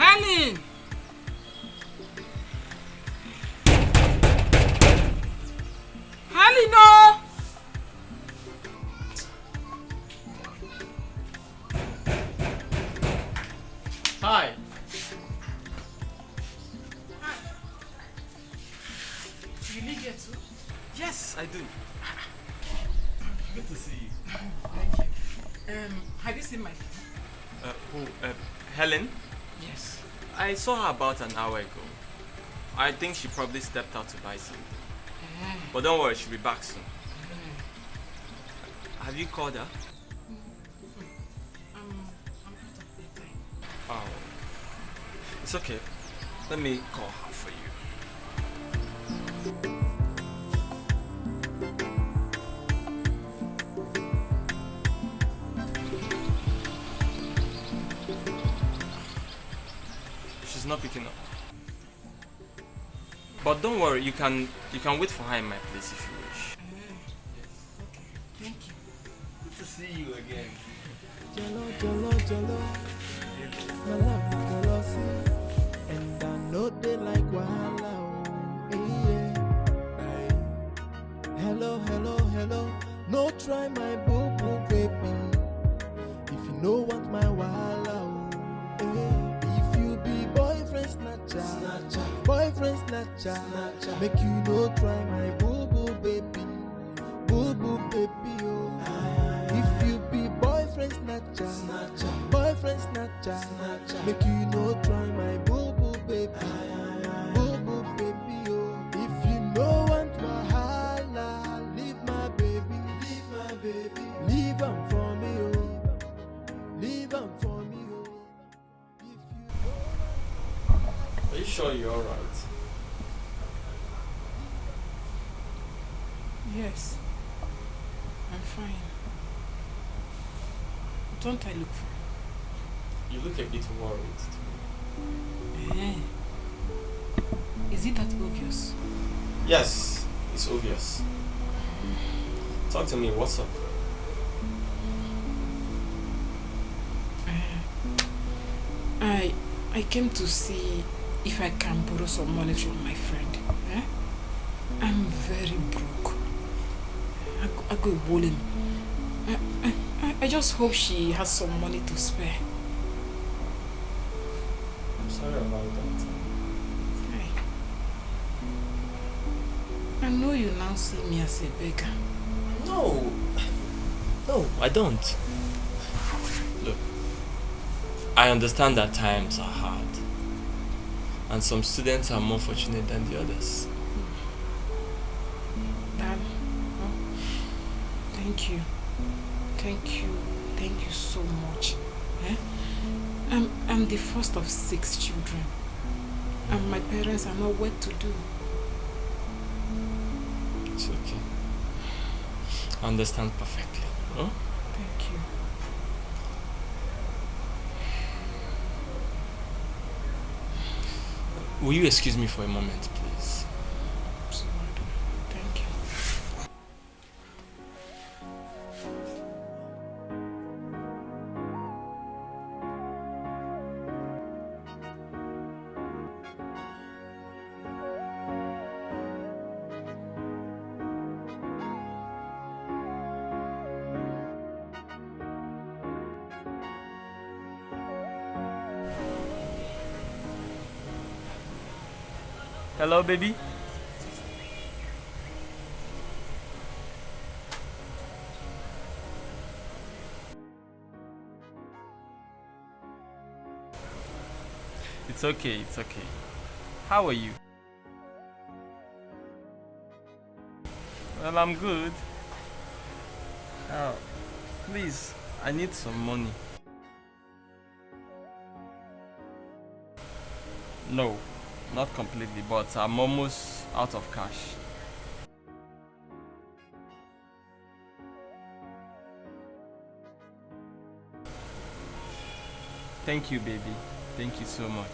Helen! Helen, no! Hi. Hi. You live here too? Yes, I do. Good to see you. Thank you. Have you seen my friend? Who? Helen? Yes. I saw her about an hour ago. I think she probably stepped out to buy something. But don't worry, she'll be back soon. Have you called her? I'm out of the time. Oh. It's okay. Let me call her for you. She's not picking up. But don't worry, you can wait for her in my place if you wish. Okay, thank you. Good to see you again. My love is jealousy, and I know they like wahala. Hello, hello, hello. No try my boo boo baby. If you know want my wahala, if you be boyfriend snatcher, boyfriend snatcher, make you no try my boo boo baby, oh. If you be boyfriend snatcher, boyfriend snatcher, make you no try my boo boo baby, oh. If you know want wahala, leave my baby, leave am for me, oh, leave am for me, oh. Are you sure you're alright? Yes. I'm fine. Don't I look fine? You look a bit worried to me. Is it that obvious? Yes, it's obvious. Talk to me, what's up? I came to see if I can borrow some money from my friend. I'm very broke. I go bowling. I just hope she has some money to spare. I'm sorry about that. I know you now see me as a beggar. No, I don't. Look, I understand that times are hard, and some students are more fortunate than the others. Dad, thank you. Thank you so much. I'm the first of 6 children, and my parents are not what to do. It's okay. I understand perfectly. Huh? Thank you. Will you excuse me for a moment, please? Thank you. Hello, baby. It's okay, it's okay. How are you? Well, I'm good. Please, I need some money. No, not completely, but I'm almost out of cash. Thank you, baby. Thank you so much.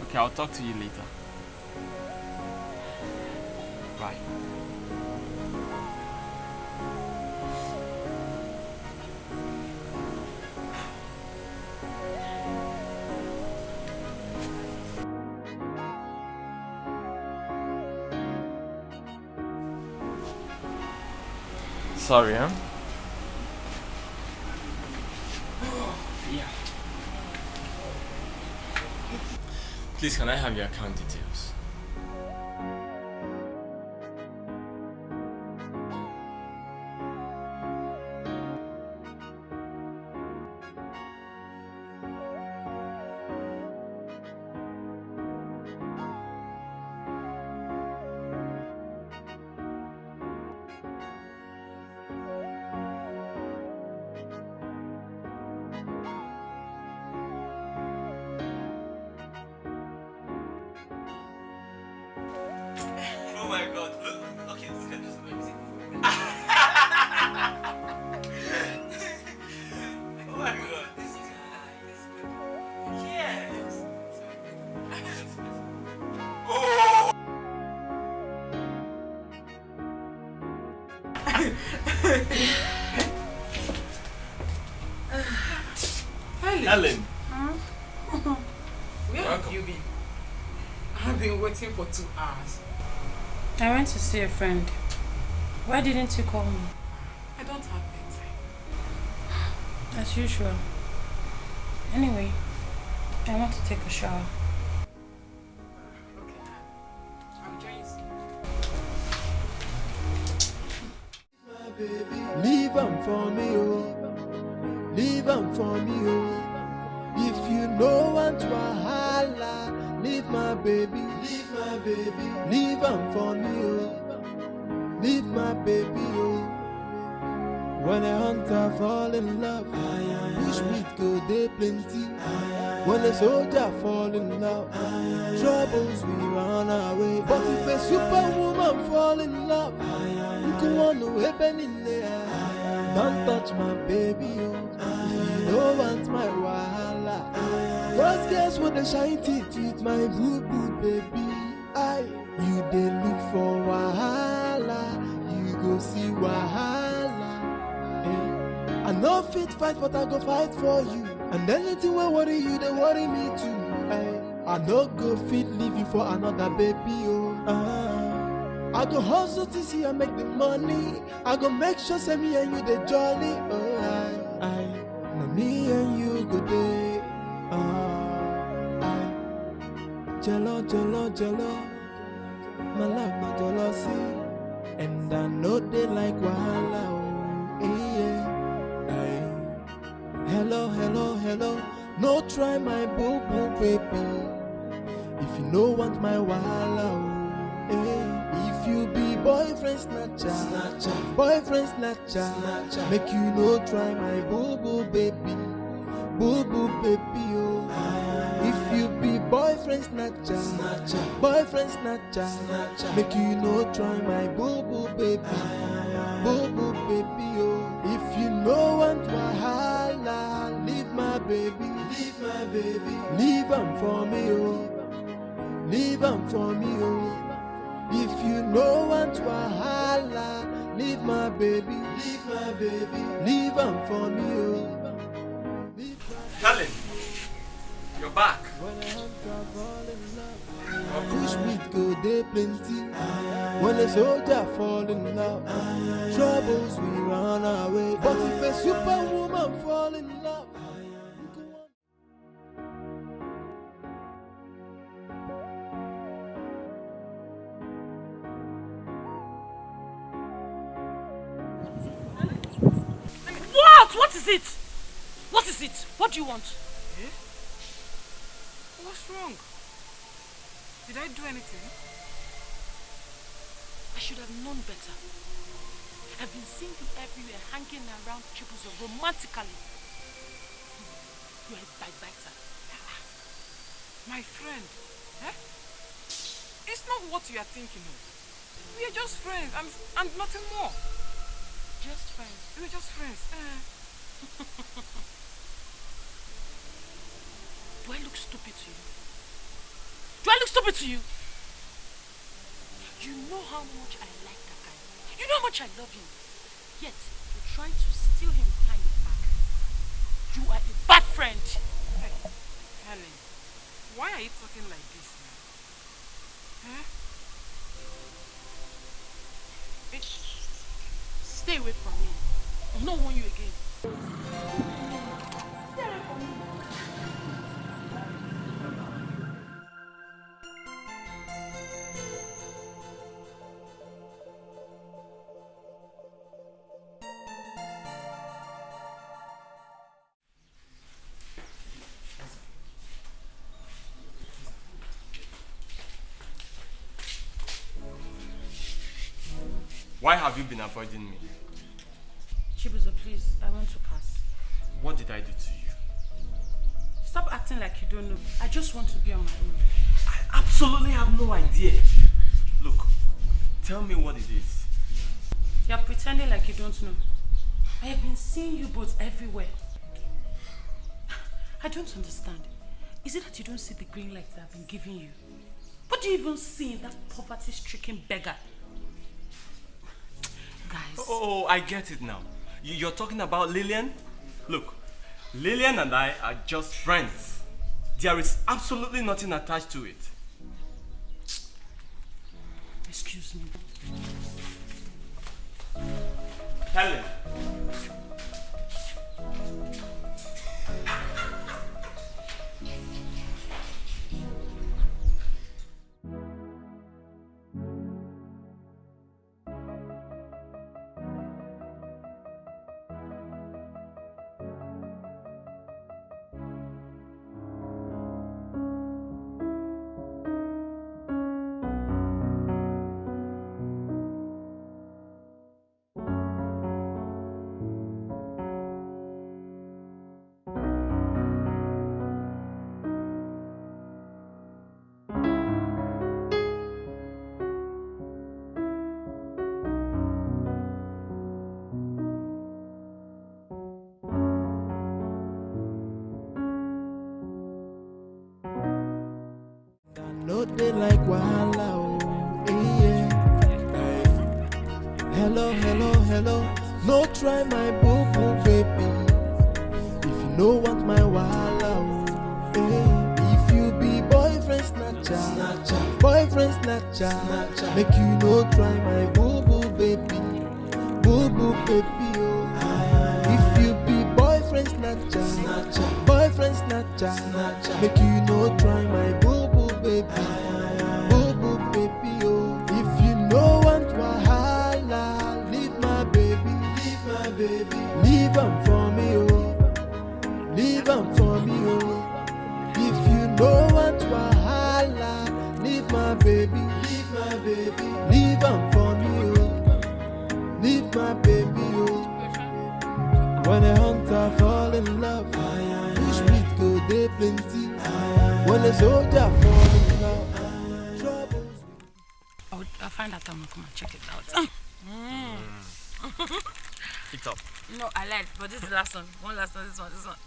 Okay, I'll talk to you later. Bye. sorry, huh? Yeah. Please, can I have your account details? Oh my god. Okay, this can do some music. Oh my god. This is nice. Yes. Oh. Helen. Huh? Where have you been? I've been waiting for 2 hours. I went to see a friend. Why didn't you call me? I don't have bedtime. As usual. Anyway, I want to take a shower. Okay, I'll join you. Leave 'em for me, oh. Leave 'em for me, oh. If you know want wahala, leave my baby, leave my baby. Leave 'em for me, oh. Leave my baby, oh. When a hunter fall in love, bush meat go dey plenty. When a soldier fall in love, troubles we run away. But if a superwoman fall in love, you can want to happen in there. Don't touch my baby, oh. If you don't want my wahala, what's guess what the shine teeth with my boo boo baby? You dey look for wahala, you go see wahala. I no fit fight, but I go fight for you. And anything will worry you, they worry me too. I no go fit leave you for another baby, oh. I go hustle to see I make the money. I go make sure say me and you the jolly. Oh, now me and you go day. Jello, jello, jello. My love not jealousy, and I know they like wahala. Oh, yeah. Hello, hello, hello. No try my boo boo baby. If you no want my wahala, oh, yeah. If you be boyfriend snatcher, boyfriend snatcher, make you no try my boo boo baby, oh. If you be boyfriend snatcher, boyfriend snatcher, make you no try my boo boo baby, oh. If you no want wahala, leave my baby, leave 'em for me, oh. Leave 'em for me, oh. If you no want wahala, leave my baby, leave 'em for me, oh. Helen, you're back. Push meat go dey plenty. When a soldier fall in love, troubles we run away. But if a superwoman fall in love, What is it? What is it? What do you want? Eh? What's wrong? Did I do anything? I should have known better. I've been seeing you everywhere, hanging around tribbles romantically. You're a bite-biter. My friend, eh? It's not what you are thinking of. We are just friends and nothing more. Just friends. We're just friends. Do I look stupid to you? Do I look stupid to you? You know how much I like that guy. You know how much I love him. Yet, you're trying to steal him behind his back. You are a bad friend. Hey, Helen, why are you talking like this now? Huh? Stay away from me. Why have you been avoiding me? Chibuzo, please, I want to pass. What did I do to you? Stop acting like you don't know. I just want to be on my own. I absolutely have no idea. Look, tell me what it is. You're pretending like you don't know. I have been seeing you both everywhere. I don't understand. Is it that you don't see the green lights I've been giving you? What do you even see in that poverty-stricken beggar? Guys. Oh, I get it now. You're talking about Lillian? Look, Lillian and I are just friends. There is absolutely nothing attached to it. Excuse me. Helen. No they like wahala, oh, yeah. Hello, hello, hello. No try my boo-boo, baby. If you no want my wahala, oh, yeah. If you be boyfriend snatcher, boyfriend snatcher, make you no try my boo-boo, baby. Boo-boo, baby, oh. If you be boyfriend snatcher, boyfriend snatcher, make you no try my boo-boo, baby. Boo-boo, baby, oh. If you no want wahala, leave my baby, leave my baby. Leave am for me, oh. Leave am for me, oh. If you no want wahala, leave my baby, leave my baby. Leave am for me, oh. Leave my baby, oh. When a hunter fall in love, bush meat go dey plenty. When a soldier fall in love, troubles. I'll find that time and come and check it out. It's up. No, I lied, but this is the last one. One last one, this one.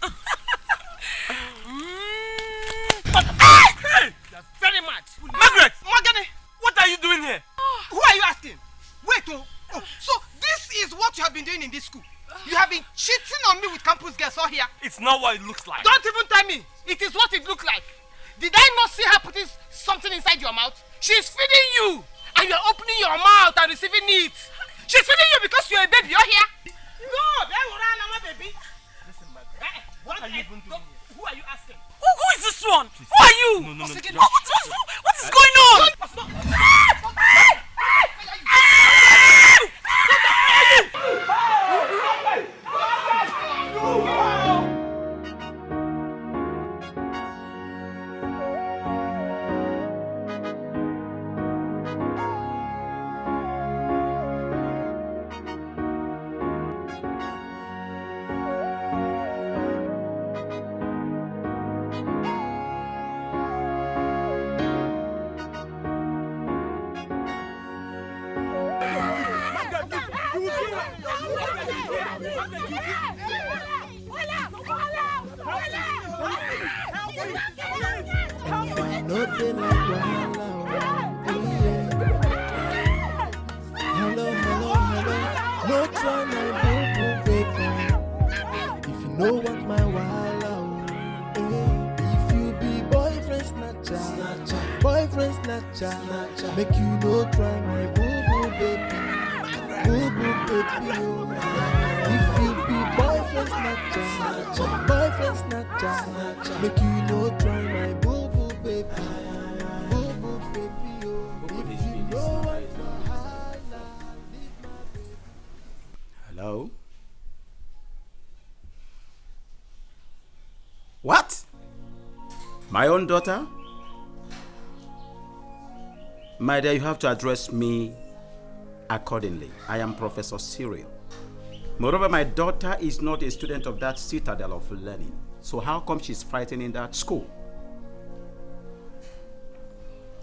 Hey! You're very mad. Margaret! Morgane, What are you doing here? who are you asking? Wait, so this is what you have been doing in this school? You have been cheating on me with campus girls all here? It's not what it looks like. Don't even tell me. It is what it looked like. Did I not see her putting something inside your mouth? She's feeding you, and you're opening your mouth and receiving it. She's feeding you because you're a baby. You're here. No, I'm a baby. Listen, Margaret. What are you even doing here? Who are you asking? Who is this one? Who are you? No. What is going on? No they like wahala, oh, yeah. Hello, hello, hello. No try my boo-boo, baby. If you no want my wahala, oh, yeah. If you be boyfriend snatcher, boyfriend snatcher, make you no try my boo-boo, baby. Boo-boo, baby, oh. If you be boyfriend snatcher, boyfriend snatcher, make you no try my boo-boo, baby. Boo-boo, baby, oh. If you no want wahala, leave my baby. Hello? What? My own daughter? My dear, you have to address me accordingly. I am Professor Cyril. Moreover, my daughter is not a student of that citadel of learning. So how come she's fighting in that school?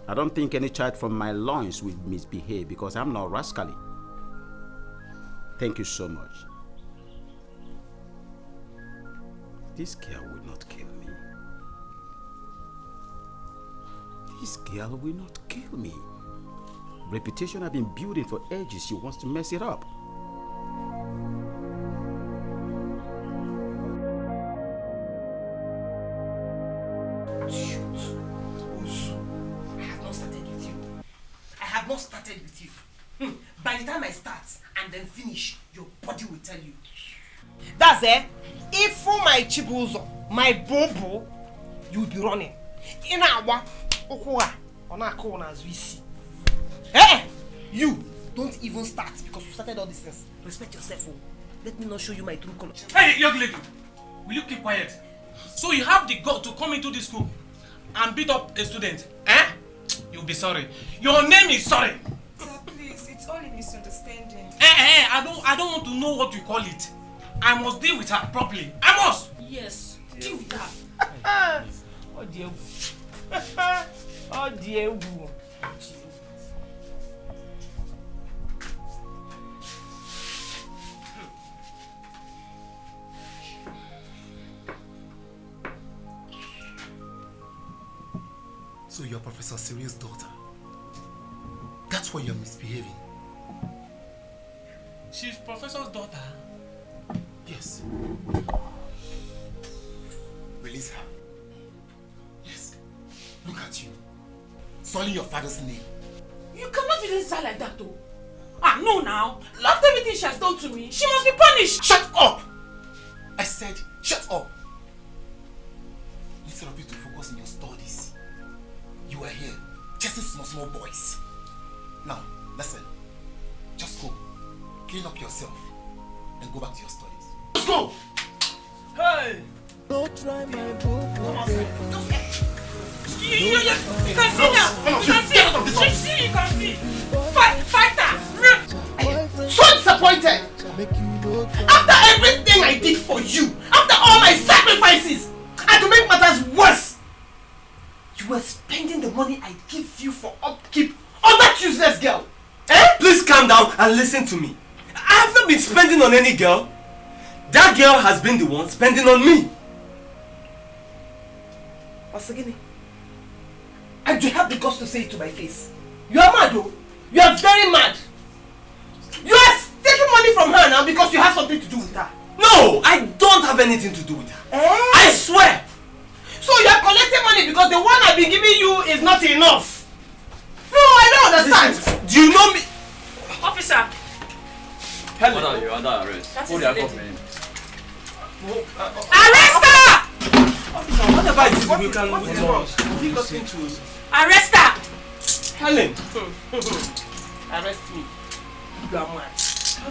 I don't think any child from my loins will misbehave because I'm not rascally. Thank you so much. This girl will not kill me. This girl will not kill me. Reputation I've been building for ages, she wants to mess it up. Not started with you. By the time I start and then finish, your body will tell you. That's it. If for my chibuzo, my bobo, you'll be running. In our okwa, on our corner as we see. Eh? You don't even start because you started all these things. Respect yourself. Oh. Let me not show you my true color. Hey, young lady, will you keep quiet? So you have the gut to come into this school and beat up a student, eh? You'll be sorry. Your name is sorry. Sir, please, it's all a misunderstanding. I don't want to know what you call it. I must deal with her properly. I must. Yes, deal with her. Oh dear. Oh dear. So you're Professor Cyril's daughter. That's why you're misbehaving. She's Professor's daughter. Yes. Release her. Yes. Look at you. Sullying your father's name. You cannot even say like that though. Ah, no now. After everything she has done to me, she must be punished. Shut up! I said, shut up! Instead of you to focus on your studies, you are here chasing small boys. Now, listen. Just go. Clean up yourself and go back to your studies. Let's go! Hey! Don't try my book, baby. You can see now. You can see. You can see. Fighter. So disappointed. After everything I did for you, after all my sacrifices, and to make matters worse, you were spending the money I give you for upkeep on that useless girl. Eh? Please calm down and listen to me. I have not been spending on any girl. That girl has been the one spending on me. Osagini, and you have the guts to say it to my face. You are mad though. You are very mad. You are taking money from her now because you have something to do with her. No, I don't have anything to do with her. I swear. So you are collecting money because the one I've been giving you is not enough. No, I don't understand. Listen, do you know me? Officer. Helen. What are you under arrest? That is Hold the your lady. government. Arrest her! Whatever it is, we can do. Arrest her! Helen. Arrest me. You are mad.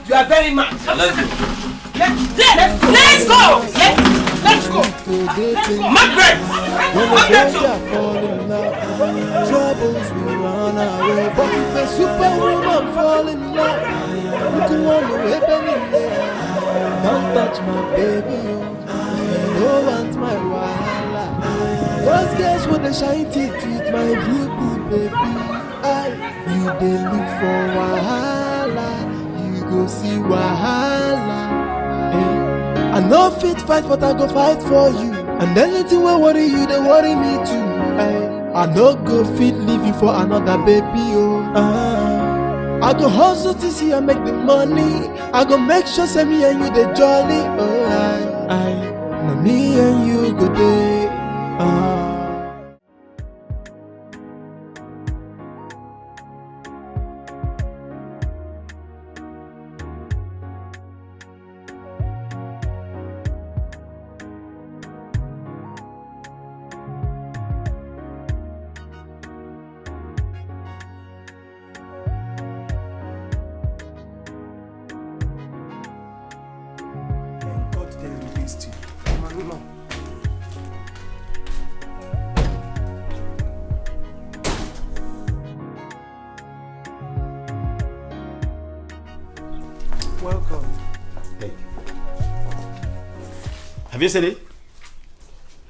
You are very mad. Let's go. Let's go. Let's go. Margaret. Troubles will run away, but if a superwoman fall in love, you can run away, baby. Don't touch my baby, you don't want my wahala. Those girls with the shiny teeth with my blue baby. You dey look for wahala, you go see wahala. I no fit fight, but I go fight for you. And anything will worry you, they worry me too. I no go fit leave you for another baby, oh. I go hustle to see I make the money. I go make sure say me and you the jolly. Oh, now me and you go day. Have you seen it?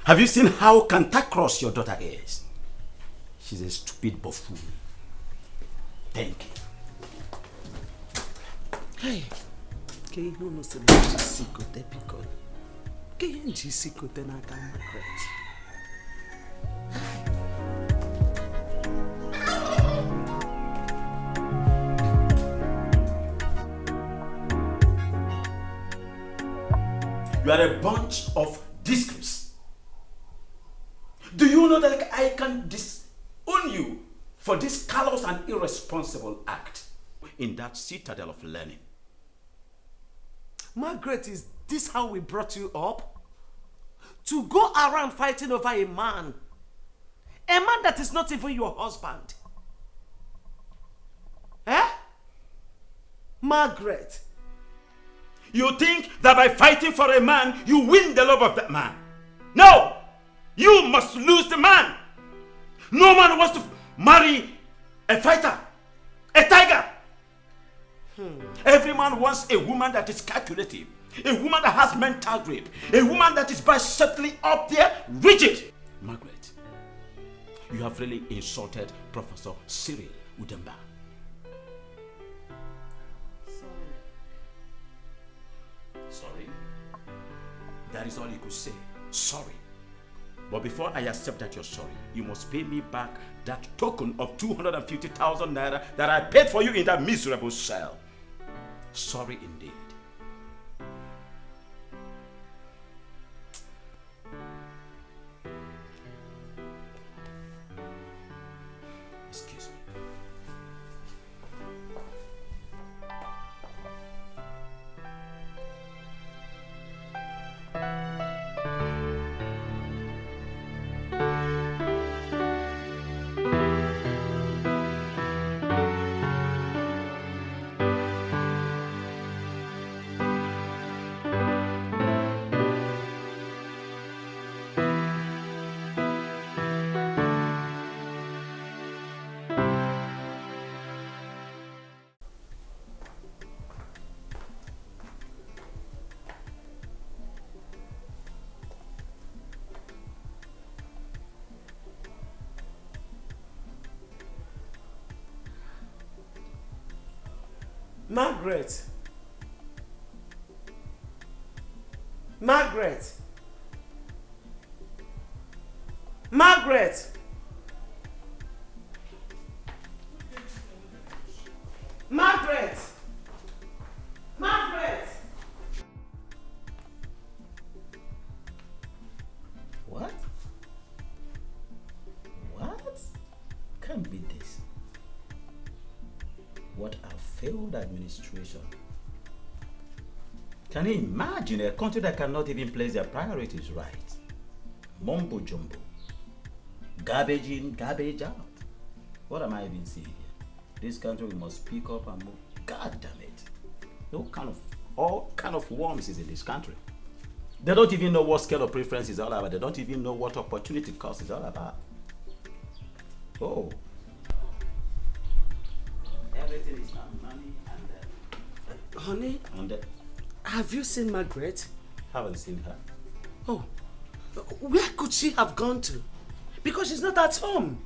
Have you seen how cantankerous your daughter is? She's a stupid buffoon. Thank you. Hey, okay, no, so secret, because can't you secret then I can regret. You are a bunch of disgrace. Do you know that I can disown you for this callous and irresponsible act in that citadel of learning? Margaret, is this how we brought you up? To go around fighting over a man that is not even your husband. Eh? Margaret. You think that by fighting for a man, you win the love of that man. No! You must lose the man. No man wants to marry a fighter, a tiger. Every man wants a woman that is calculative, a woman that has mental grip, a woman that is biceptically up there, rigid. Margaret, you have really insulted Professor Cyril Udemba. Sorry? That is all you could say. Sorry. But before I accept that you're sorry, you must pay me back that token of 250,000 naira that I paid for you in that miserable cell. Sorry indeed. Excuse me. Margaret. Margaret. Margaret. Margaret. Margaret. What? What? Can't be this. What a failed administration. Can you imagine a country that cannot even place their priorities right? Mumbo jumbo. Garbage in, garbage out. What am I even seeing here? This country we must pick up and move. God damn it. All kind of worms is in this country. They don't even know what scale of preference is all about. They don't even know what opportunity cost is all about. Oh. Everything is not money and Honey, and have you seen Margaret? haven't seen her. Oh, where could she have gone to? Because she's not at home.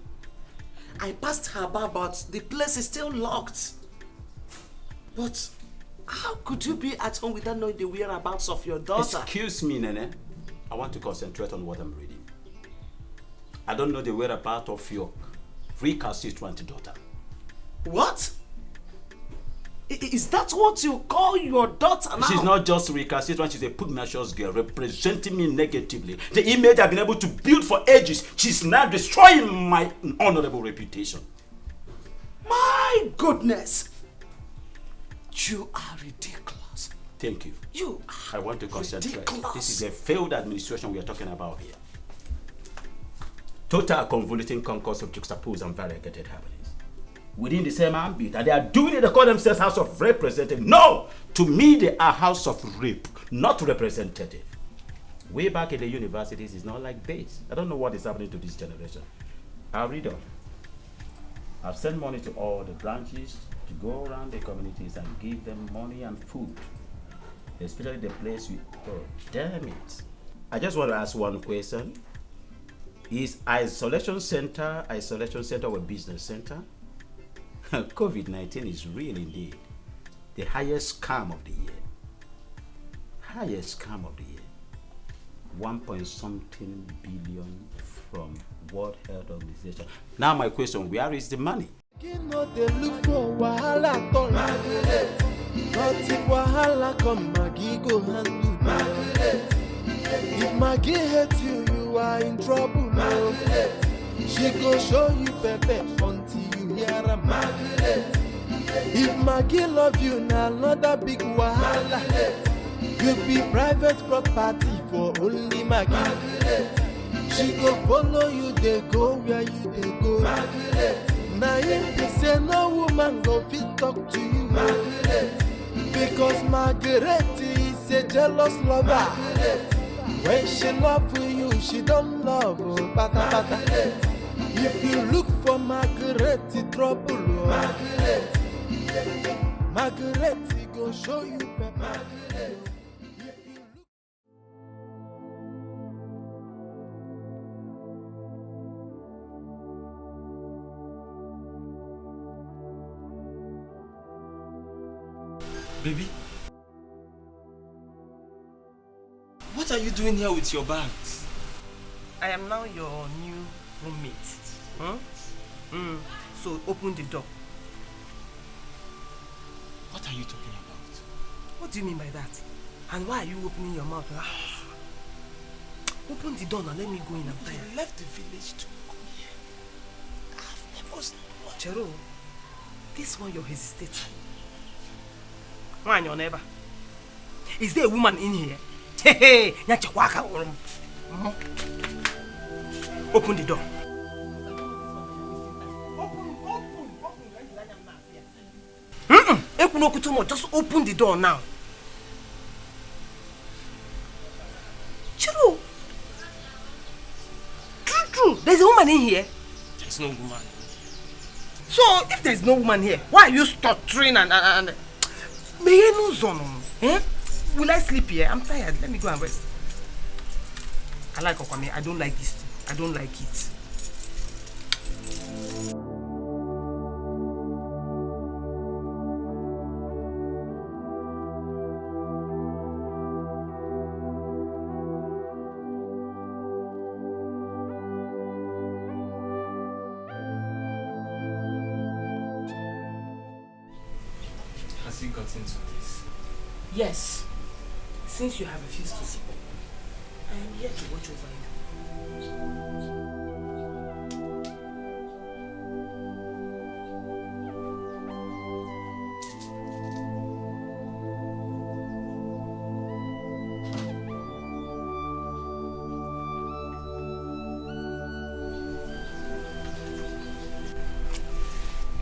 I passed her bar, but the place is still locked. But how could you be at home without knowing the whereabouts of your daughter? Excuse me, Nene. I want to concentrate on what I'm reading. I don't know the whereabouts of your recalcitrant daughter. What? Is that what you call your daughter now? She's not just recalcitrant, she's a pugnacious girl representing me negatively. The image I've been able to build for ages, she's now destroying my honorable reputation. My goodness! You are ridiculous. Thank you. You are I want to concentrate. ridiculous. This is a failed administration we are talking about here. Total convoluting concourse of juxtaposed and variegated happenings. Within the same ambit, and they are doing it, they call themselves House of Representative. No! To me, they are House of Rape, not representative. Way back in the universities, it's not like this. I don't know what is happening to this generation. I'll read on. I've sent money to all the branches to go around the communities and give them money and food. Especially the place we... Oh, damn it. I just want to ask one question. Is isolation center or business center? COVID-19 is real indeed. The highest scam of the year. Highest scam of the year. 1.something billion from World Health Organization. Now my question, where is the money? You know they look for wahala turn. Not if wahala come, Maggie go handle. If Maggie hate you, you are in trouble now. She go show you pepe until you hear a Maggie. If Maggie love you, now another big wahala. You be private property for only Maggie. She go follow you, they go where you they go. Now if they say no woman go fit talk to you. Because Margaret is a jealous lover. When she love you, she don't love bata bata. If you look for Margaret, trouble. Margaret go show you pepper. Baby, what are you doing here with your bags? I am now your new roommate. So open the door. What are you talking about? What do you mean by that? And why are you opening your mouth? Open the door now, let me go in. I'm tired. You left the village to come here. I've never seen one. Chero, this one you're hesitating. Why your neighbor? Is there a woman in here? Hey, open the door. Just open the door now. Chiro. True. There's a woman in here. There's no woman. So if there's no woman here, why are you stuttering and Will I sleep here? I'm tired. Let me go and rest. I like Okwame. I don't like this thing. I don't like it. Has he got into this? Yes. Since you have refused to sleep, I am here to watch over you.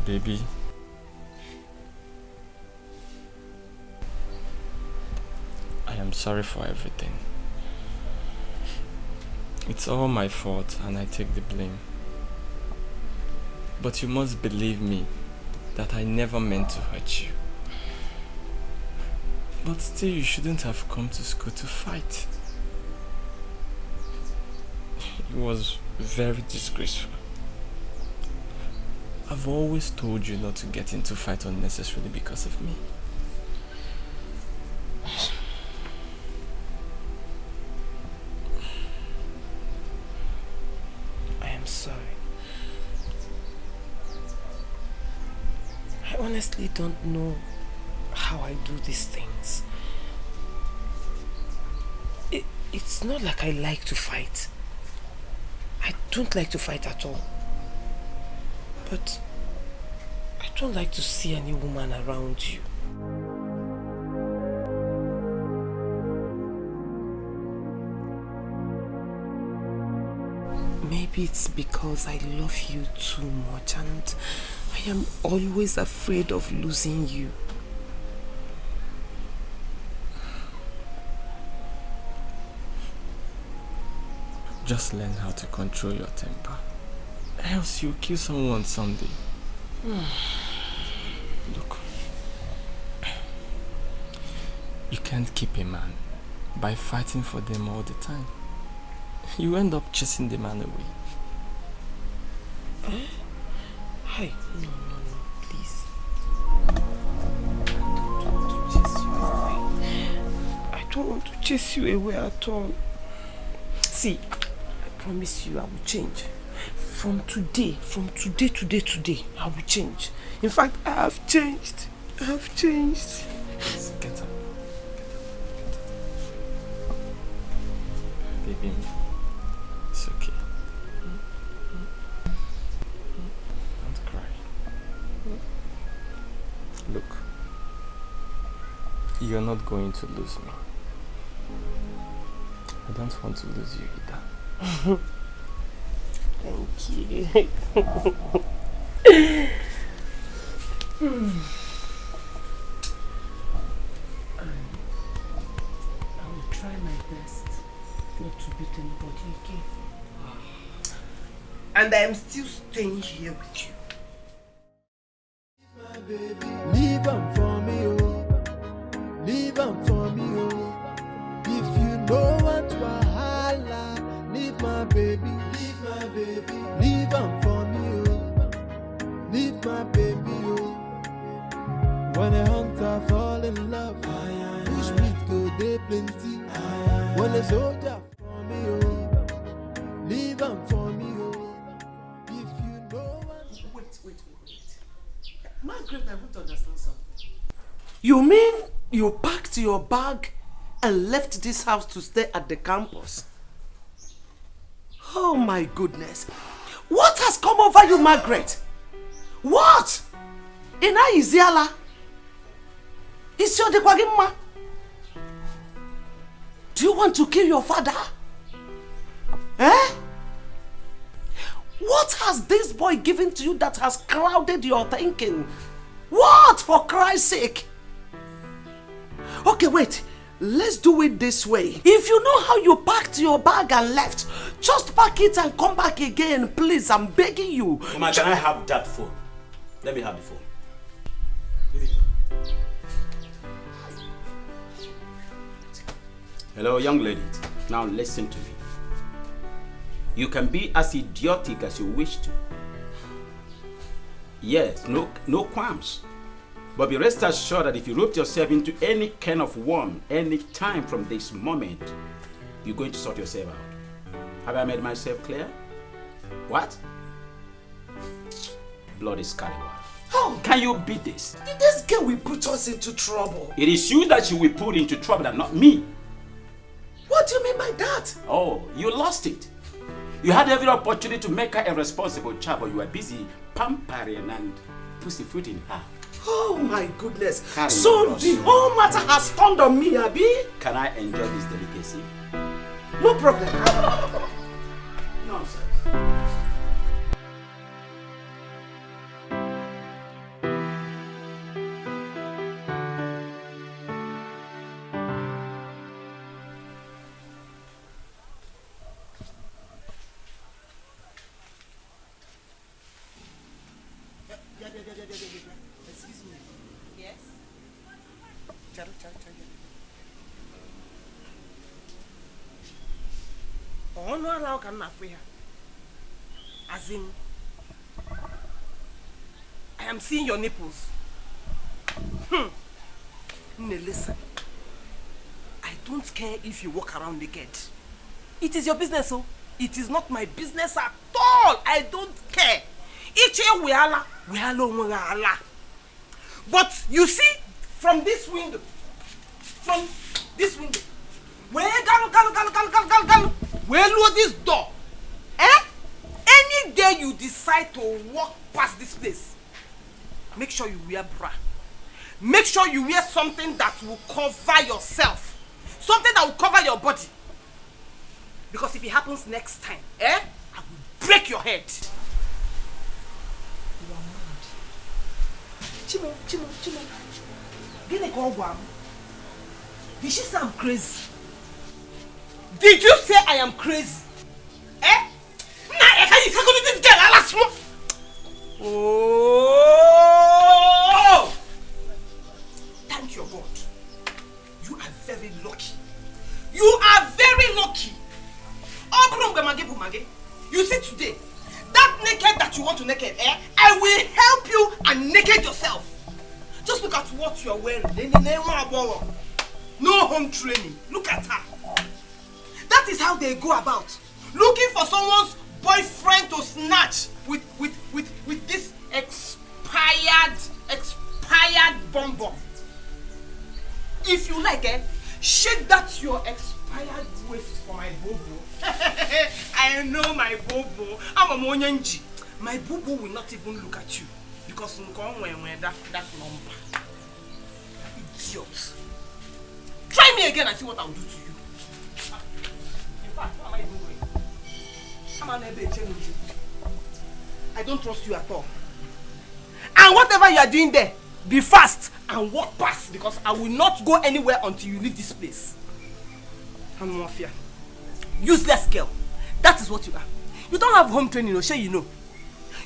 Baby. I'm sorry for everything. It's all my fault and I take the blame. But you must believe me that I never meant to hurt you. But still, you shouldn't have come to school to fight. It was very disgraceful. I've always told you not to get into fight unnecessarily because of me. I honestly don't know how I do these things. It's not like I like to fight. I don't like to fight at all. But I don't like to see any woman around you. Maybe it's because I love you too much and I am always afraid of losing you. Just learn how to control your temper. Else you'll kill someone someday. Look. You can't keep a man by fighting for them all the time. you end up chasing the man away. Hey, no, please. I don't want to chase you away at all. See, I promise you I will change. From today, I will change. In fact, I have changed. Get up. Baby, it's okay. Don't cry. Look, you're not going to lose me. I don't want to lose you either. Thank you. I will try my best not to beat anybody again. And I am still staying here with you. My baby, leave am for me, oh. Leave am for me, oh. If you know what wahala, leave my baby, leave am for me, oh. Leave my baby, oh. When a hunter fall in love, bush meat go dey plenty. When a soldier for me, oh. Leave am for me, oh. If you know what. Wait. Margaret, I want to understand something. You mean you packed your bag and left this house to stay at the campus? Oh my goodness. What has come over you, Margaret? What? Ina Iziala? Isio de Kwagimma? Do you want to kill your father? Eh? What has this boy given to you that has clouded your thinking? What, for Christ's sake? Okay, wait. Let's do it this way. If you know how you packed your bag and left, just pack it and come back again, please. I'm begging you. Mama, can I have that phone? Let me have the phone. Give it. Hello, young lady. Now listen to me. You can be as idiotic as you wish to. Yes, no qualms. But be rest assured that if you rope yourself into any kind of worm any time from this moment, you're going to sort yourself out. Have I made myself clear? What? Blood is scallywag. How can you beat this? This girl will put us into trouble. It is you that you will put into trouble and not me. What do you mean by that? Oh, you lost it. You had every opportunity to make her a responsible child, but you were busy pampering and pussyfooting her. Oh my goodness. Carry So the whole matter has turned on me, Abi? Can I enjoy this delicacy? No problem. Nonsense. Excuse me. Yes? Charu. Oh, no, allow can not free her. As in, I am seeing your nipples. Listen. I don't care if you walk around naked. It is your business, oh. It is not my business at all. I don't care. But you see, from this window, where look this door, any day you decide to walk past this place, make sure you wear bra. Make sure you wear something that will cover yourself, something that will cover your body. Because if it happens next time, I will break your head. You are mad. Chimo. Did she say I'm crazy? Did you say I am crazy? This girl, oh! Thank your God. You are very lucky. You are very lucky. Oh, No home training. Look at her. That is how they go about. Looking for someone's boyfriend to snatch with this expired bonbon. If you like, shake that your expired waist for my bobo. I know my bobo. I'm a monyanji. My bobo will not even look at you because that number. Idiot. Try me again and see what I'll do to you. In fact, what am I even doing? I don't trust you at all. And whatever you are doing there, be fast and walk past because I will not go anywhere until you leave this place. I'm mafia. Useless girl. That is what you are. You don't have home training, Oshe, you know.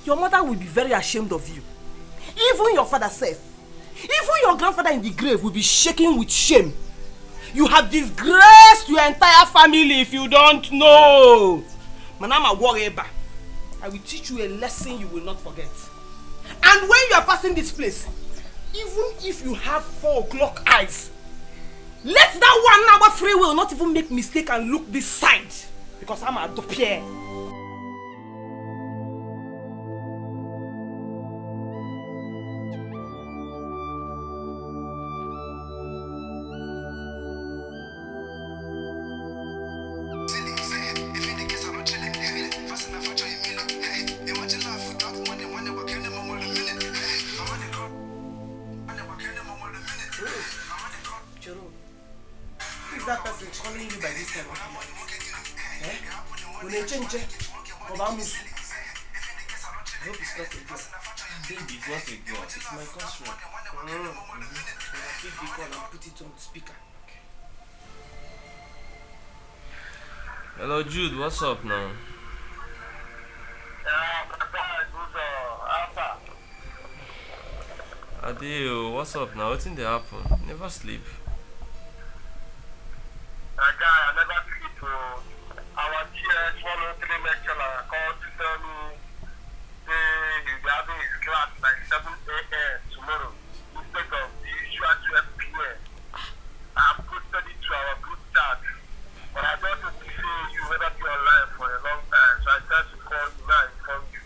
Your mother will be very ashamed of you. Even your father says. Even your grandfather in the grave will be shaking with shame. You have disgraced your entire family if you don't know. Manama Wareba, I will teach you a lesson you will not forget. And when you are passing this place, even if you have 4 o'clock eyes, let that 1 hour free will not even make mistake and look this side. Because I'm a dopier. Hello Jude, what's up now? Adeo, what's up now? What's in the happen? Never sleep. I never sleep. Our GS 103 lecturer called to tell me he'll be having his class by 7 a.m. tomorrow instead of the usual 12 p.m. I posted it to our group chat, but I don't want to say you never be online for a long time, so I tried to call you now and inform you.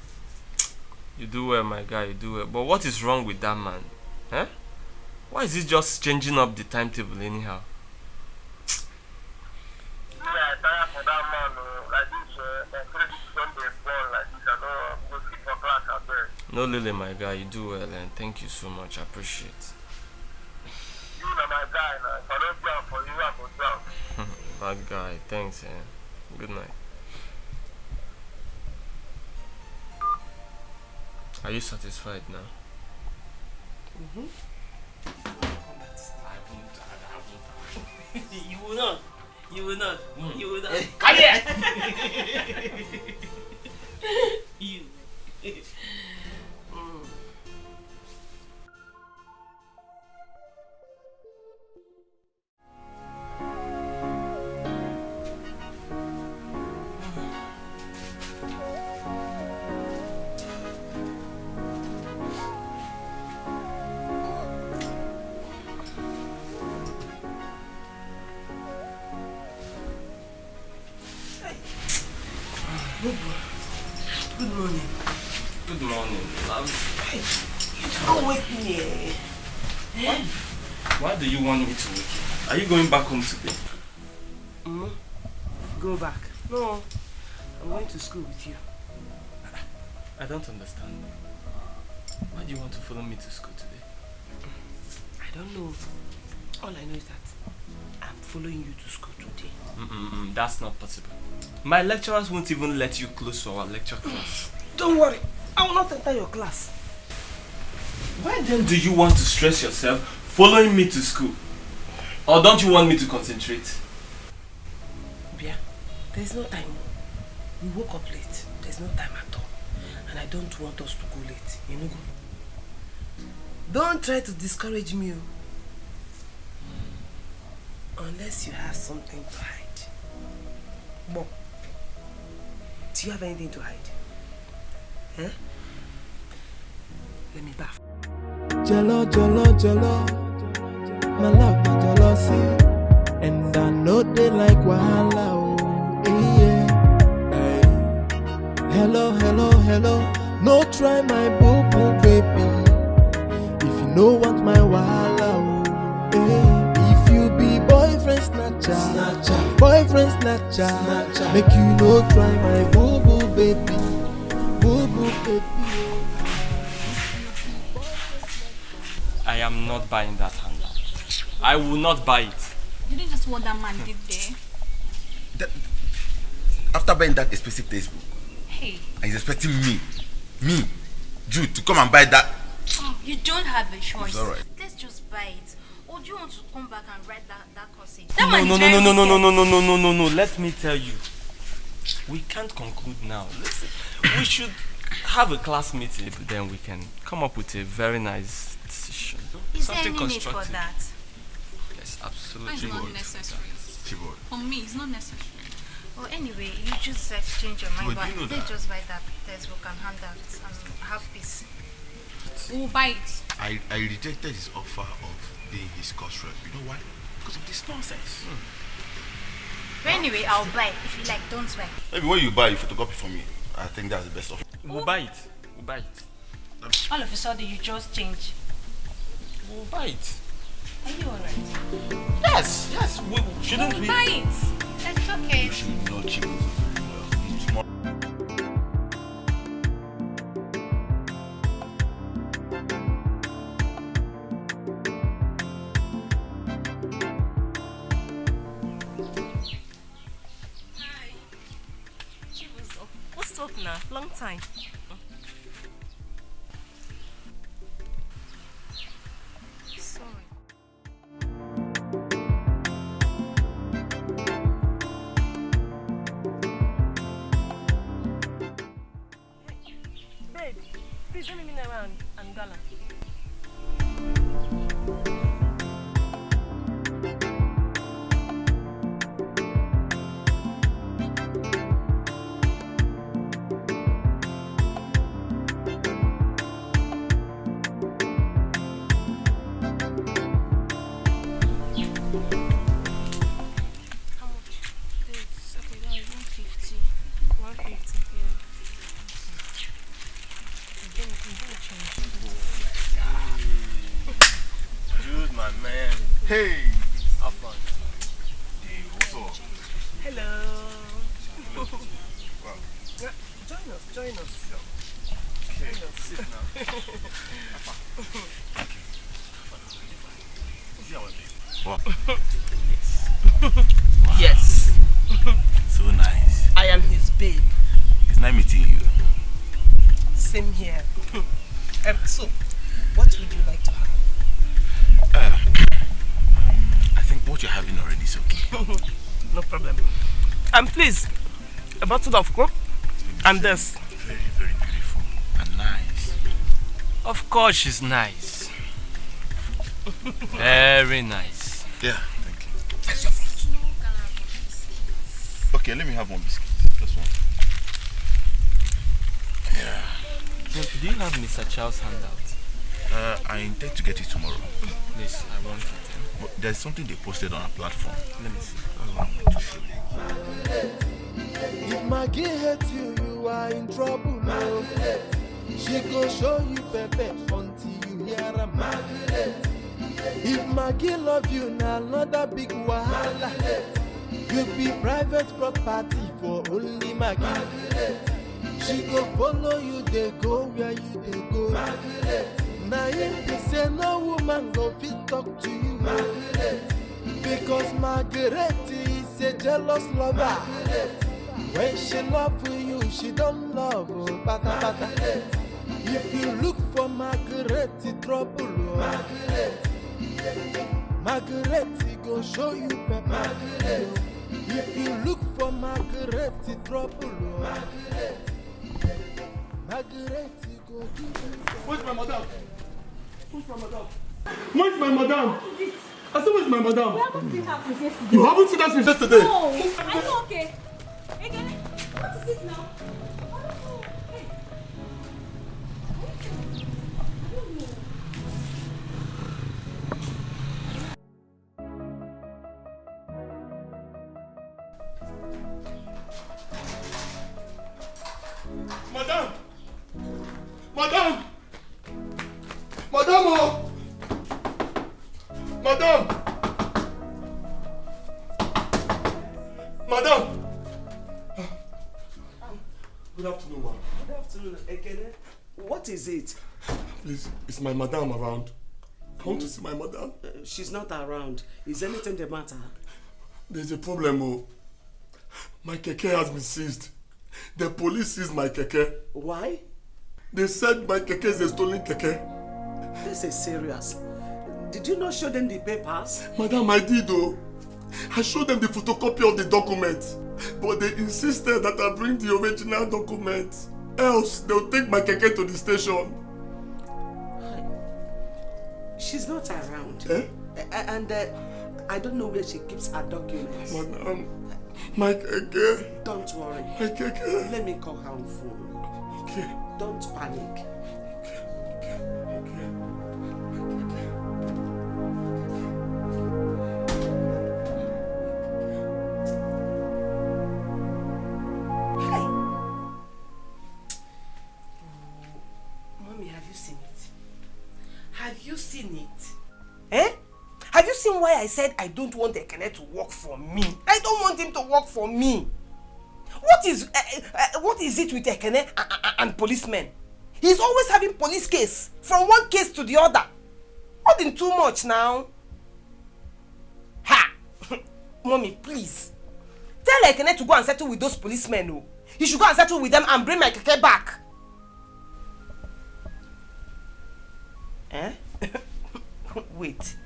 You do well, my guy, you do well. But what is wrong with that man? Huh? Why is he just changing up the timetable anyhow? Yeah, I tired for that man like this. Sunday born like this. I know go sleep for class out there. No, Lily, my guy, you do well, and thank you so much. I appreciate it. You know my guy now. If I don't down for you, I go down. Bad guy, thanks, good night. Are you satisfied now? Mm-hmm. You will not. You will not. You will not. Come here! You. Good morning. Good morning, love. Hey, you don't wake me. Why do you want me to wake you? Are you going back home today? Go back. No, I'm going to school with you. I don't understand. Why do you want to follow me to school today? I don't know. All I know is that I'm following you to school today. That's not possible. My lecturers won't even let you close to our lecture class. Don't worry. I will not enter your class. Why then do you want to stress yourself following me to school? Or don't you want me to concentrate? Bia, there's no time. We woke up late. There's no time at all. And I don't want us to go late. You know? Don't try to discourage me. Unless you have something to hide. Bon. Do you have anything to hide? Huh? Let me bath. Jello, jello, jello. my love na jealousy, and I know they like wahala. Oh, yeah. Hey. Hello, hello, hello. No try my boo boo baby. If you no want my wahala. Oh, hey. If you be boyfriend snatcher, boyfriend snatcher, make you no try my boo boo baby, boo boo baby. I am not buying that handout. I will not buy it. You didn't just what that man did there. After buying that expensive textbook, Hey. and he's expecting me, Jude, to come and buy that. Oh, you don't have a choice. It's alright. Let's just buy it. Or do you want to come back and write that course? No. Let me tell you. We can't conclude now. Listen, we should have a class meeting. Then we can come up with a very nice decision. Is there any need for that? Yes, absolutely. It's not necessary. For me, it's not necessary. Well, anyway, you just exchange your mind. But let's just buy that textbook and hand that and have peace. We'll buy it. I rejected his offer of being his course rep. You know why? Because of this nonsense. But anyway, I'll buy. If you like, don't buy. Maybe when you buy, you photocopy for me. I think that's the best offer. We'll buy it. All of a sudden, you just change. We'll buy it. Are you alright? Yes. Shouldn't we? We'll buy it. It's okay. You should not cheat. Tomorrow. What's up now? Long time. Sorry. Babe, please let me know around and gala. Hey! Have fun. Hey, what's up? Hello. Wow. Yeah, join us. Okay. Sit now. See our babe. Wow. Yes. So nice. I am his babe. It's nice meeting you. Same here. So, what would you like to have? I think what you're having already is okay. No problem. And please, a bottle of Coke and this. Very, very beautiful and nice. Of course she's nice. Very nice. Yeah, thank you. Okay, let me have one biscuit. Just one. Yeah. So, do you have Mr. Charles' handout? I intend to get it tomorrow. Please, I want it. But there's something they posted on a platform. Let me see. I want to show you. If Maggie hates you, you are in trouble now. She go show you Pepe until you hear a Maggie. If Maggie love you, now another big wahala. You be private property for only Maggie. She go follow you, they go where you they go. Now if they say no woman go fit talk to you, because Margaret is a jealous lover. When she love you, she don't love bata bata. If you look for Margaret, trouble. Margaret go show you Pepper. If you look for Margaret, trouble. Margaret go give you. Where's my madam? Where's my madam? Where's my madam? I said, where's my madam? We haven't seen her since yesterday. You haven't seen her since yesterday? No, are you okay? Again, what is it now? Madam! Madam! Oh! Madam! Madam! Good afternoon, ma'am. Good afternoon, Ekene. What is it? Please, is my madam around? I want to see my madam. She's not around. Is anything the matter? There's a problem, oh. My keke has been seized. The police seized my keke. Why? They said my keke is a stolen keke. This is serious. Did you not show them the papers? Madam, I did, oh. I showed them the photocopy of the document. But they insisted that I bring the original document. Else, they'll take my keke to the station. She's not around. Eh? And I don't know where she keeps her documents. Madam, my keke. Don't worry. My keke. Let me call her on phone. Okay. Don't panic. Why I said I don't want Ekene to work for me. I don't want him to work for me. What is it with Ekene and policemen? He's always having police case from one case to the other. Nothing too much now. Ha! Mommy, please. Tell Ekene to go and settle with those policemen. Oh. He should go and settle with them and bring my keke back. Eh? Wait.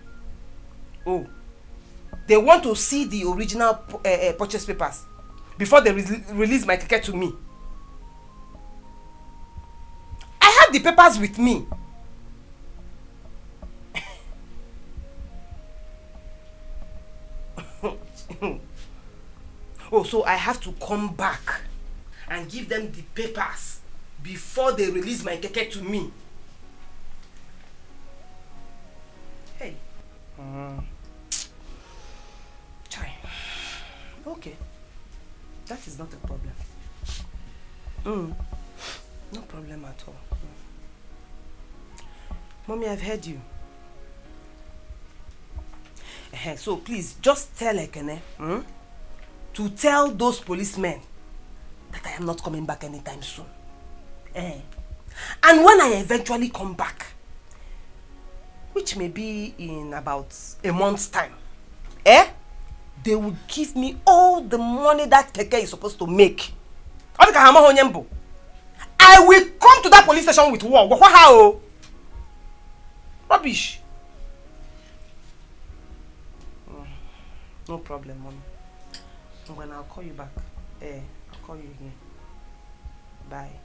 Oh, they want to see the original purchase papers before they release my keke to me. I have the papers with me. Oh, so I have to come back and give them the papers before they release my keke to me. Hey. Try. Okay. That is not a problem. No problem at all. Mommy, I've heard you. So please, just tell Ekene to tell those policemen that I am not coming back anytime soon. And when I eventually come back, which may be in about a month's time, they will give me all the money that keke is supposed to make. I will come to that police station with war. Rubbish. No problem, Mommy. I'll call you back. I'll call you again. Bye.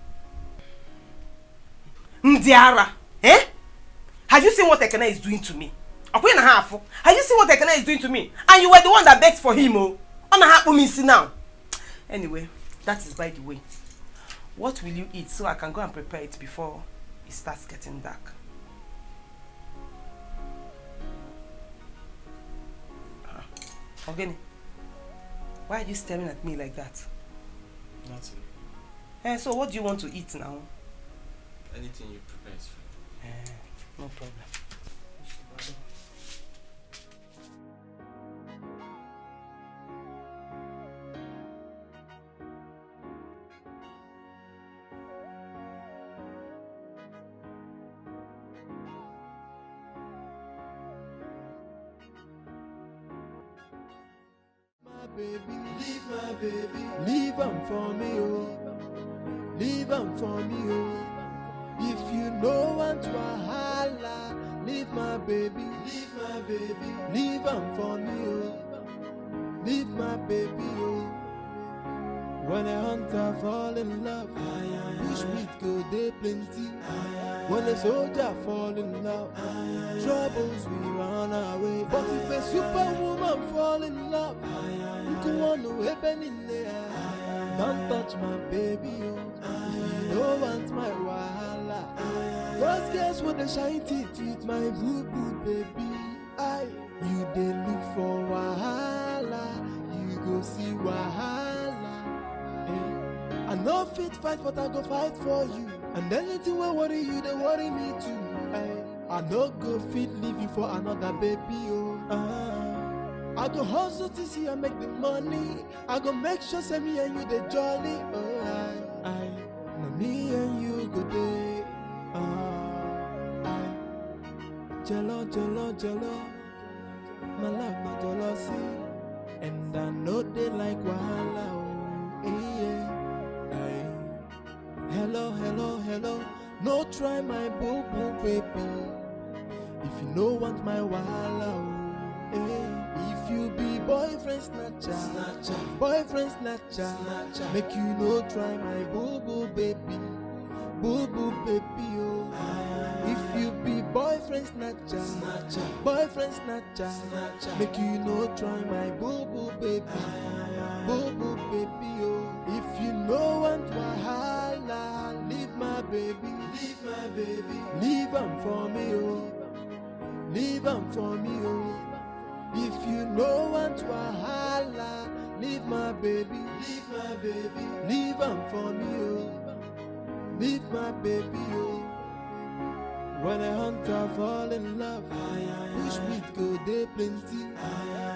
Ndiara, have you seen what Ekene is doing to me? Have you seen what Ekene is doing to me? And you were the one that begged for him, oh. Now. Anyway, that is by the way. What will you eat so I can go and prepare it before it starts getting dark? Ogene, why are you staring at me like that? Nothing. So what do you want to eat now? Anything you prepare is fine. No problem. Baby, leave my baby, leave him for me, oh. Leave him for me, oh. If you know want wahala, leave my baby, leave him for me, oh. Leave my baby, oh. When a hunter fall in love, bush meat go dey plenty. When a soldier fall in love, troubles we run away. But if a superwoman fall in love, you can want to happen in there. Don't touch my baby, oh. If you don't want my wahala, those girls with the shine teeth with my boo-boo baby. You dey look for wahala, you go see wahala. I no fit fight, but I go fight for you. And anything will worry you, they worry me too. I no go fit leave you for another baby, oh. I go hustle to see I make the money. I go make sure say me and you the jolly, oh. Now me and you go day. Jello, jello, jello. My love no jealousy. And I know they like wahala, oh. Yeah. Hello, hello, hello. No try my boo boo baby. If you no want my wahala, oh. If you be boyfriend snatcher, boyfriend snatcher, make you no try my boo boo baby, oh. If you be boyfriend snatcher, boyfriend snatcher, make you no try my boo boo baby, oh. If you no want wahala, leave my baby, leave am for me, oh. Leave am for me, oh. If you no want wahala, leave my baby, leave am for me, oh. Leave my baby, oh. When a hunter fall in love, bushmeat go dey plenty.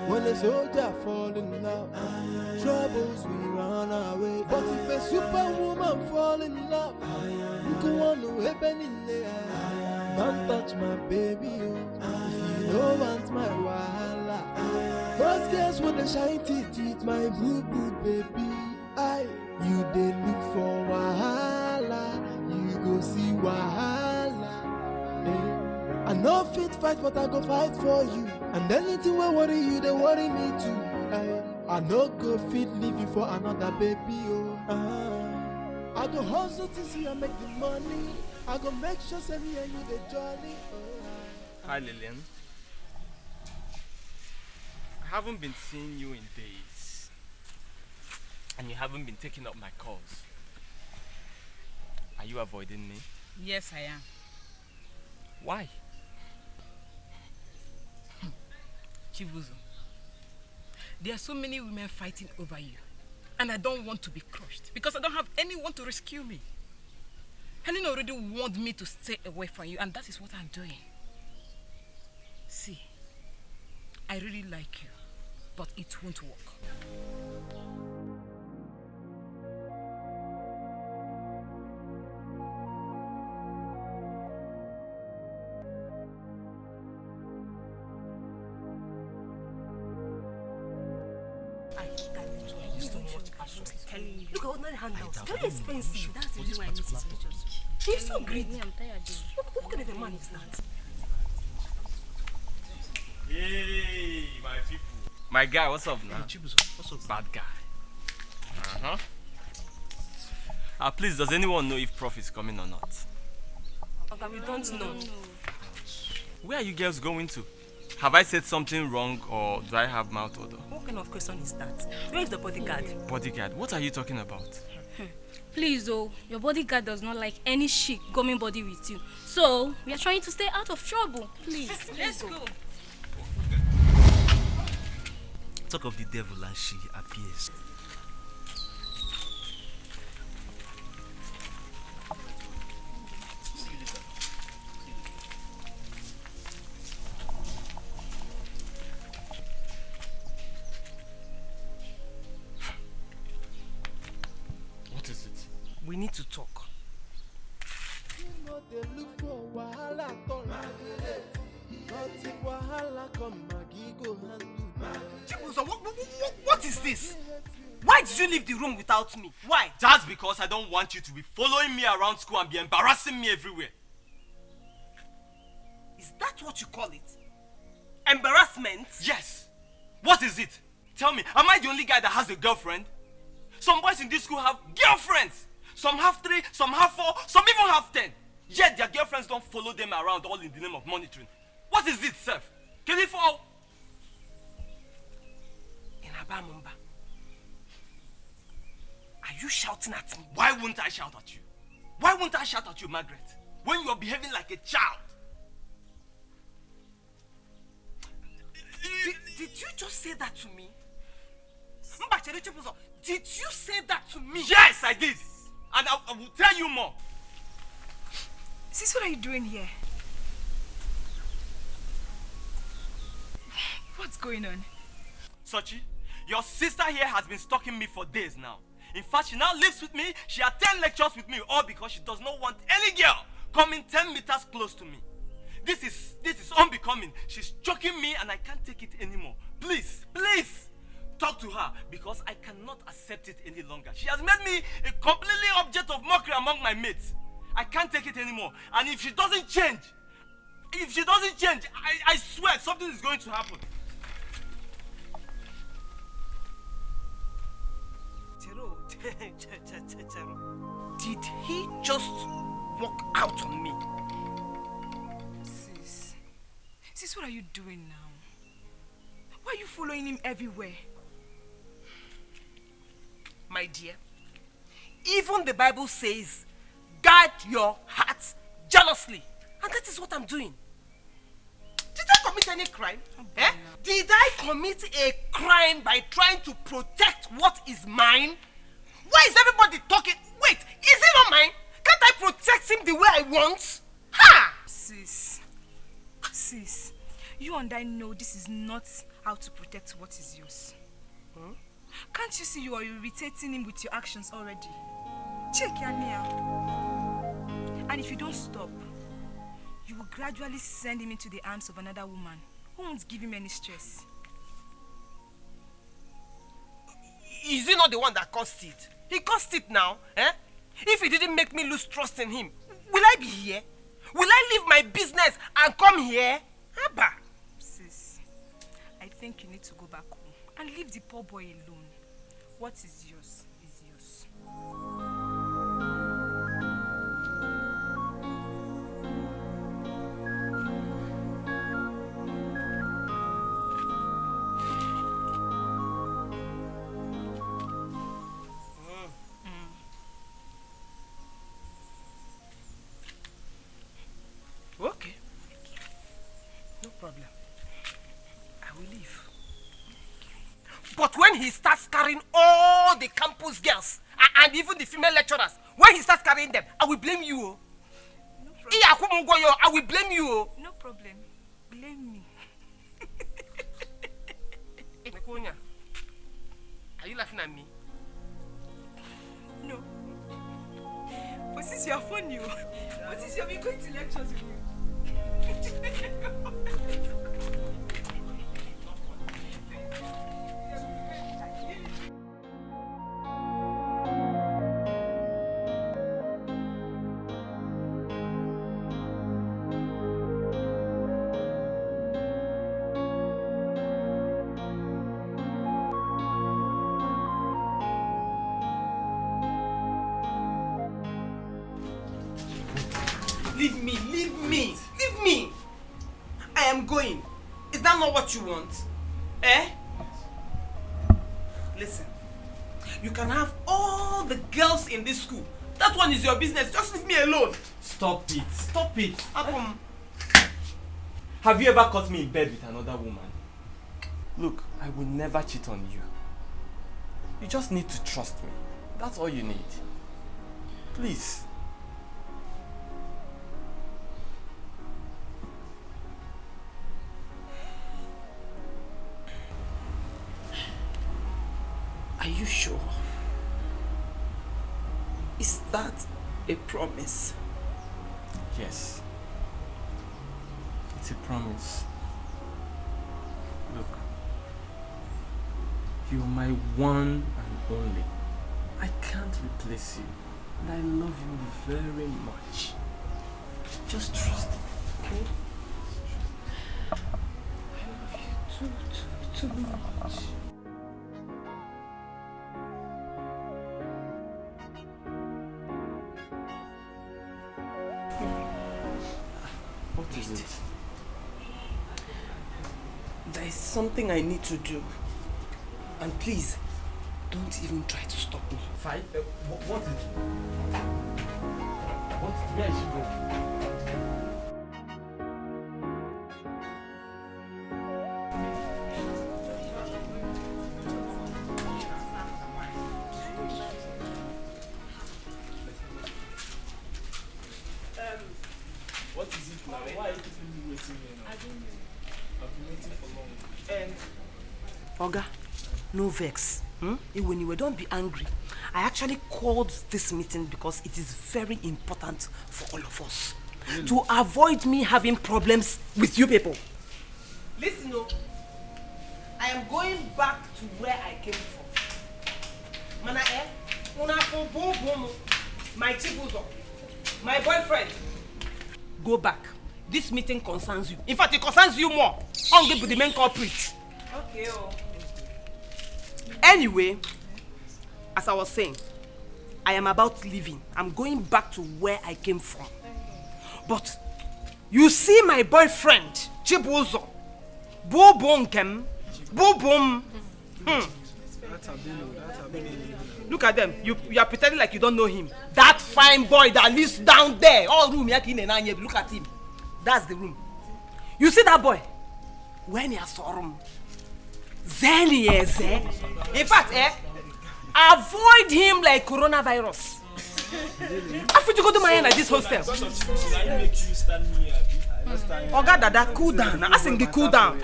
When a soldier fall in love, troubles we run away. But if a superwoman fall in love, you can want to happen in there. Don't touch my baby, oh. If you don't want my wahala, those girls with the shiny teeth with my boo boo baby. You dey look for wahala, you go see wahala. I no fit fight, but I go fight for you. And anything will worry you, they worry me too. I no go fit leave you for another baby, oh. I go hustle to see I make the money. I go make sure say me and you the jolly. Hi Lillian. I haven't been seeing you in days. And you haven't been taking up my calls. Are you avoiding me? Yes, I am. Why? Chibuzo, there are so many women fighting over you. And I don't want to be crushed because I don't have anyone to rescue me. Helen already warned me to stay away from you, and that is what I'm doing. See, I really like you, but it won't work. Look at ordinary handouts. Very expensive. That's the reason why I need to switch us. You're so greedy. I'm tired. What kind of a man is that? Hey, my people. My guy, what's up now? What's up? Bad guy. Please, does anyone know if Prof is coming or not? Okay, we don't know. Where are you girls going to? Have I said something wrong or do I have mouth odor? What kind of question is that? Where is the bodyguard? Bodyguard? What are you talking about? Please, oh, your bodyguard does not like any chic coming body with you. So, we are trying to stay out of trouble. Please. Let's go. Talk of the devil and she appears. What is it? We need to talk. So what is this? Why did you leave the room without me? Why? That's because I don't want you to be following me around school and be embarrassing me everywhere. Is that what you call it? Embarrassment? Yes. What is it? Tell me, am I the only guy that has a girlfriend? Some boys in this school have girlfriends. Some have 3, some have 4, some even have 10. Yet their girlfriends don't follow them around all in the name of monitoring. What is it, Seth? Can it fall? Abamumba, are you shouting at me? Why wouldn't I shout at you? Why wouldn't I shout at you, Margaret? When you're behaving like a child? Did you just say that to me? Did you say that to me? Yes, I did. And I will tell you more. Sis, what are you doing here? What's going on? Sochi, your sister here has been stalking me for days now. In fact, she now lives with me, she attends lectures with me, all because she does not want any girl coming 10 meters close to me. This is unbecoming. She's choking me and I can't take it anymore. Please, please, talk to her because I cannot accept it any longer. She has made me a completely object of mockery among my mates. I can't take it anymore. And if she doesn't change, I swear something is going to happen. Did he just walk out on me? Sis, what are you doing now? Why are you following him everywhere? My dear, even the Bible says, guard your heart jealously. And that is what I'm doing. Did I commit any crime? Did I commit a crime by trying to protect what is mine? Why is everybody talking? Wait, is it not mine? Can't I protect him the way I want? Ha! Sis, you and I know this is not how to protect what is yours. Can't you see you are irritating him with your actions already? Check your nail. And if you don't stop, you will gradually send him into the arms of another woman who won't give him any stress. Is he not the one that caused it? He caused it now, eh? If he didn't make me lose trust in him, will I be here? Will I leave my business and come here? Abba. Sis, I think you need to go back home and leave the poor boy alone. What is yours is yours. Okay. No problem. I will leave. But when he starts carrying all the campus girls and even the female lecturers, when he starts carrying them, I will blame you. No problem. I will blame you. No problem. Blame me. Nwokoye, are you laughing at me? No. But since you are funny, but since you have been going to lectures with you. Leave me. I am going. Is that not what you want? Eh? Listen, you can have all the girls in this school. That one is your business. Just leave me alone. Stop it. Have you ever caught me in bed with another woman? Look, I will never cheat on you. You just need to trust me. That's all you need. Please. Are you sure? Is that a promise? Yes. It's a promise. Look. You're my one and only. I can't replace you. And I love you very much. Just trust me, okay? I love you too much. What is it? There is something I need to do. And please, don't even try to stop me. Fight? What is it? Where is she going? Oga, no vex. When don't be angry. I actually called this meeting because it is very important for all of us. Really? To avoid me having problems with you people. Listen, I am going back to where I came from. My chibuzo, my boyfriend. Go back. This meeting concerns you. In fact, it concerns you more. I'll give you the main culprit. Okay. Anyway, as I was saying, I am about leaving. I'm going back to where I came from. But you see my boyfriend, Chibuzo, Bobonkem, Bobom. Look at them. You are pretending like you don't know him. That fine boy that lives down there. All room. Look at him. That's the room. You see that boy? When you saw him, in fact, avoid him like coronavirus. After you go to my end at this hostel. Oga Dada, cool down. I think cool down.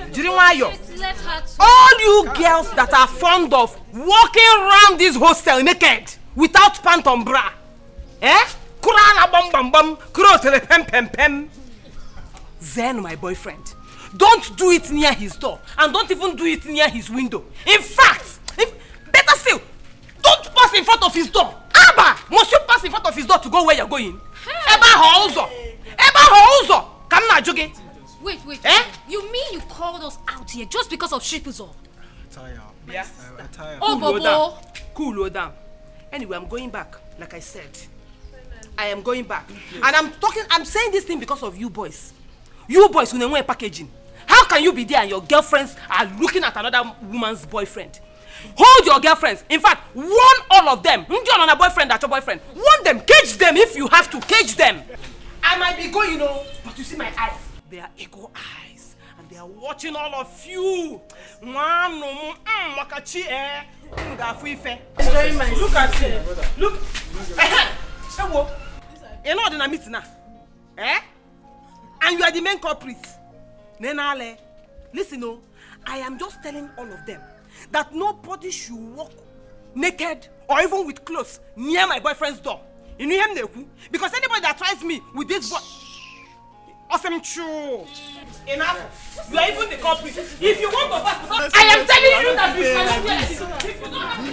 All you girls that are fond of walking around this hostel naked without pant on bra, Kurana bam bam bam, kurotele pem pem pem. Zen, my boyfriend, don't do it near his door, and don't even do it near his window. In fact, better still, don't pass in front of his door. Abba, must you pass in front of his door to go where you're going? Eba Hauzo, come now, Jogi. Wait. You mean you called us out here just because of Shipuzo? Yeah. Oh, Bobo. Cool down. Anyway, I'm going back. Like I said, I am going back, and I'm saying this thing because of you boys. You boys who know packaging. How can you be there and your girlfriends are looking at another woman's boyfriend? Hold your girlfriends. In fact, warn all of them. You're on a boyfriend at your boyfriend. Warn them. Cage them if you have to. Cage them. I might be going, but you see my eyes. They are eagle eyes. And they are watching all of you. Enjoy my look at him. Look. You're not in a meeting now. And you are the main culprit. Nenale. Listen, I am just telling all of them that nobody should walk naked or even with clothes near my boyfriend's door. You know him, because anybody that tries me with this boy, awesome true. Enough. You are even the culprit. If you want to pass, I am telling you that you cannot do it. If you don't have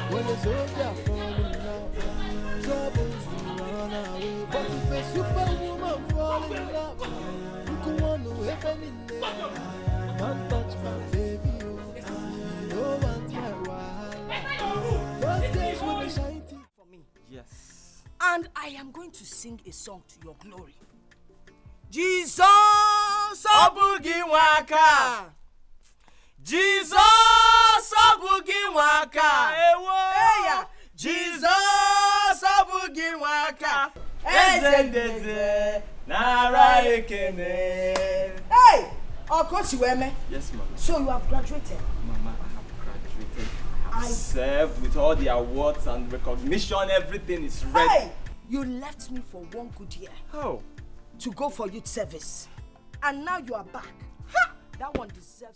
when a soldier fall in love, troubles will run away. But if a superwoman fall in love, you can want to happen in there. Don't touch my baby, no one's my wife. Those days will be shining for me. Yes. And I am going to sing a song to your glory. Jesus, Obugi Waka. Jesus, Obugi Waka. Jesus, Obugi Waka. Hey, Okosiweme. Yes, Mama. So you have graduated? Mama, I have graduated. I have served with all the awards and recognition. Everything is ready. Hey, you left me for 1 good year. How? To go for youth service. And now you are back. Ha! That one deserves